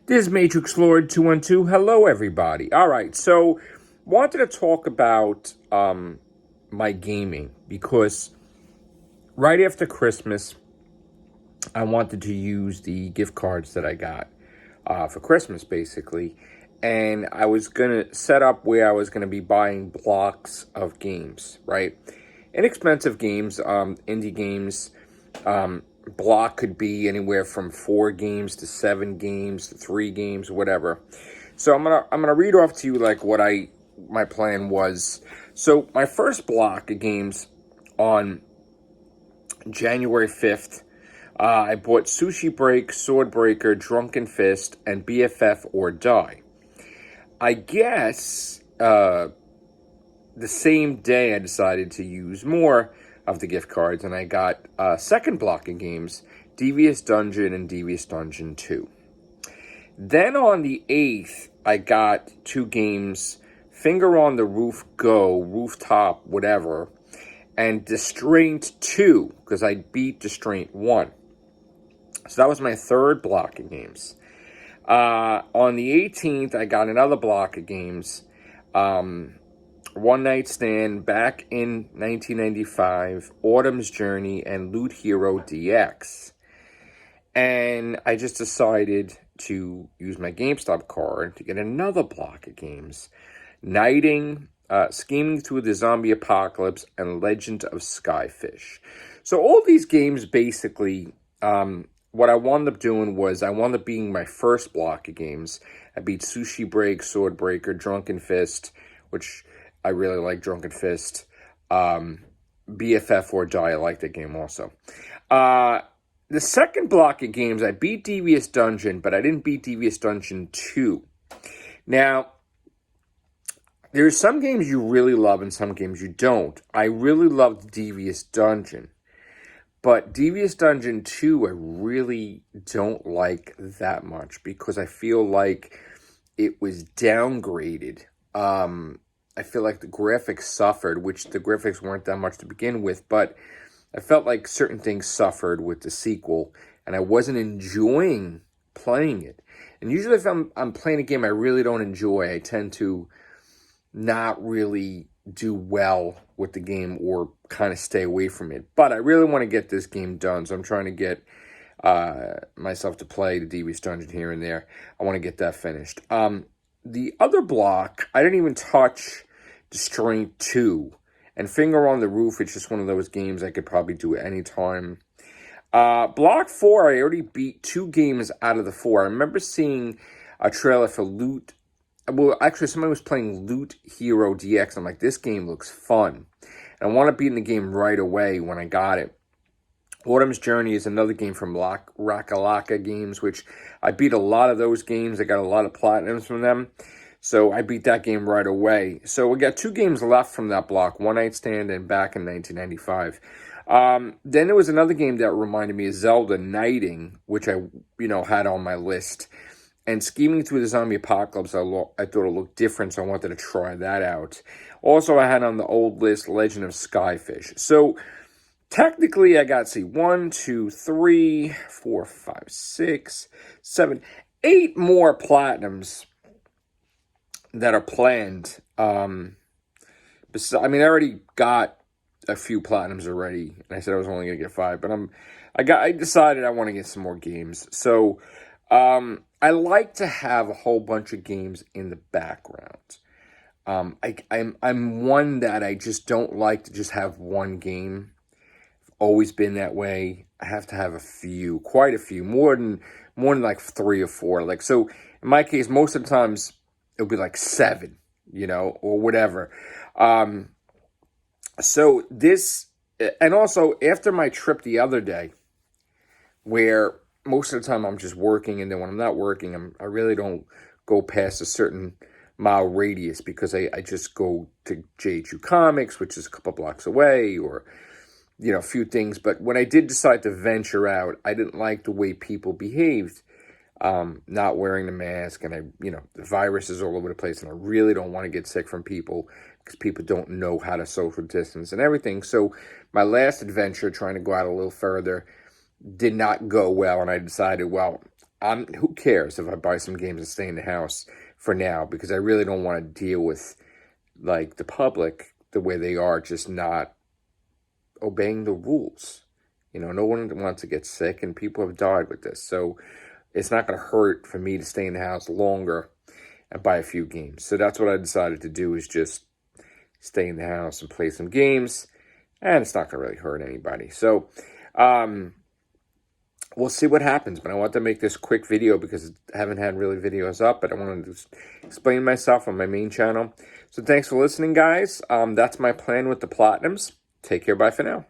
This is Matrix Lord 212. Hello, everybody. All right, so wanted to talk about my gaming because right after Christmas, I wanted to use the gift cards that I got for Christmas, basically, and I was gonna set up where I was gonna be buying blocks of games, right? Inexpensive games, indie games. Block could be anywhere from 4 games to 7 games to 3 games, whatever. So I'm gonna read off to you like what my plan was. So my first block of games on January 5th, I bought Sushi Break, Sword Breaker, Drunken Fist, and BFF or Die. I guess the same day I decided to use more of the gift cards, and I got second block of games, Devious Dungeon and Devious Dungeon 2. Then on the 8th, I got 2 games, Finger on the Roof Go, Rooftop, whatever, and Distraint 2, because I beat Distraint 1. So that was my third block of games. On the 18th, I got another block of games, One Night Stand, Back in 1995, Autumn's Journey, and Loot Hero DX. And I just decided to use my GameStop card to get another block of games. Knighting, Scheming Through the Zombie Apocalypse, and Legend of Skyfish. So all these games basically, what I wound up doing was I wound up being my first block of games. I beat Sushi Break, Sword Breaker, Drunken Fist, which I really like Drunken Fist. BFF or Die, I like that game also. The second block of games, I beat Devious Dungeon, but I didn't beat Devious Dungeon 2. Now, there's some games you really love and some games you don't. I really loved Devious Dungeon. But Devious Dungeon 2, I really don't like that much because I feel like it was downgraded. I feel like the graphics suffered, which the graphics weren't that much to begin with, but I felt like certain things suffered with the sequel, and I wasn't enjoying playing it. And usually if I'm playing a game I really don't enjoy, I tend to not really do well with the game or kind of stay away from it. But I really want to get this game done, so I'm trying to get myself to play the Devious Dungeon here and there. I want to get that finished. The other block, I didn't even touch Distraint 2. And Finger on the Roof, it's just one of those games I could probably do at any time. Block 4, I already beat 2 games out of the 4. I remember seeing a trailer for Loot. Well, actually, somebody was playing Loot Hero DX. I'm like, this game looks fun. And I want to beat in the game right away when I got it. Autumn's Journey is another game from Rakalaka Games, which I beat a lot of those games. I got a lot of platinums from them. So I beat that game right away. So we got 2 games left from that block, One Night Stand and Back in 1995. Then there was another game that reminded me of Zelda, Knighting, which I had on my list. And Scheming Through the Zombie Apocalypse, I thought it looked different, so I wanted to try that out. Also, I had on the old list Legend of Skyfish. So technically, I got, 1, 2, 3, 4, 5, 6, 7, 8 more platinums that are planned. I already got a few platinums already, and I said I was only going to get 5, but I decided I want to get some more games. So, I like to have a whole bunch of games in the background. I'm one that I just don't like to just have one game. I've always been that way. I have to have quite a few, more than like 3 or 4. Like, so in my case, most of the times it'll be like 7, or whatever. So this, and also after my trip the other day, where most of the time I'm just working, and then when I'm not working, I really don't go past a certain mile radius because I just go to JHU Comics, which is a couple blocks away, or, a few things. But when I did decide to venture out, I didn't like the way people behaved, not wearing the mask, and the virus is all over the place, and I really don't want to get sick from people because people don't know how to social distance and everything. So my last adventure, trying to go out a little further, did not go well, and I decided, well, who cares if I buy some games and stay in the house for now, because I really don't want to deal with like the public the way they are, just not obeying the rules. No one wants to get sick, and people have died with this. So it's not going to hurt for me to stay in the house longer and buy a few games. So that's what I decided to do, is just stay in the house and play some games. And it's not going to really hurt anybody. So we'll see what happens. But I want to make this quick video because I haven't had really videos up. But I wanted to explain myself on my main channel. So thanks for listening, guys. That's my plan with the Platinums. Take care. Bye for now.